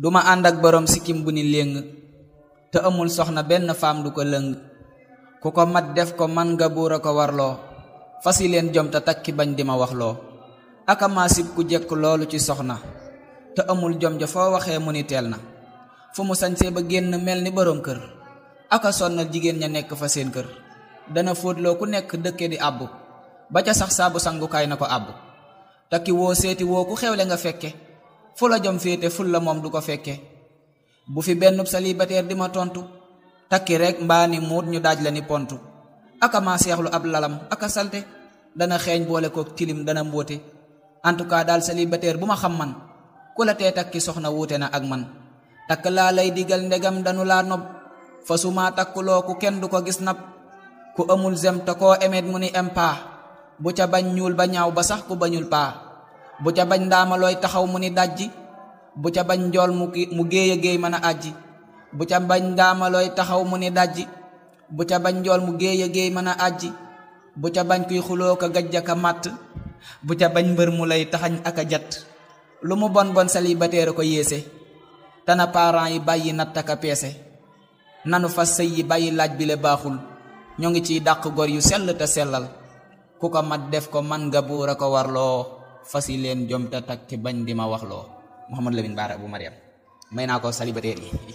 duma ànd ak borom sikkim bu ni léng te amul soxna benn faam du ko lëng ku ko mat def ko man nga buur a ko warloo fasi leen jom te takki bañ di ma waxloo aka maasib ku jekk loolu ci soxna te amul jom ja foo waxee mu ni teel na fu mu sañsee ba génn mel ni borom kër aka sonnal jigéen ña nekk fa seen kër dana fóotloo ku nekk dëkke di àbbu ba ca sax saabu sangukaay na ko àbbu takki woo seeti woo ku xewle nga fekke fu la jom féete ful la moom du ko fekke bu fi benn célibataire di ma tontu takki rek mbaa ni muut ñu daaj la ni pontu aka maa seexlu ab lalam aka salte dana xeeñ boole ko tilim dana mbóote en tout cas daal célibataire bu ma xam man ku la tee takki soxna wuute na ak man takk laa lay digal ndegam danu laa nob fa suma takkuloo ku kenn du ko gis nab ku amul zem te koo emet mu ni empa bu ca bañ ñuul ba ñaaw ba sax ku bañul paa bu ca bañ ndaama looy taxaw mu ni dajji bu ca bañ njool mu géey a géey mën a àjji bu ca bañ ndaama looy taxaw mu ni dajji bu ca bañ njool mu géey a géey mën a àjji bu ca bañ kuy xuloo ka gajja ka màtt bu ca bañ mbër mu lay taxañ ak a jat lu mu bon bon célibataire ko yéese tana parents yi bàyyi natt ak a peese nanu fas sëy yi bàyyi laaj bi le baaxul ñoo ngi ciy dàq gor yu sell te sellal ku ko mat def ko man nga buur a ko warloo fasi leen jom te takki bañ di ma waxloo Mouhamadou Lamine Bara bu Mariam may naa ko célibataire yi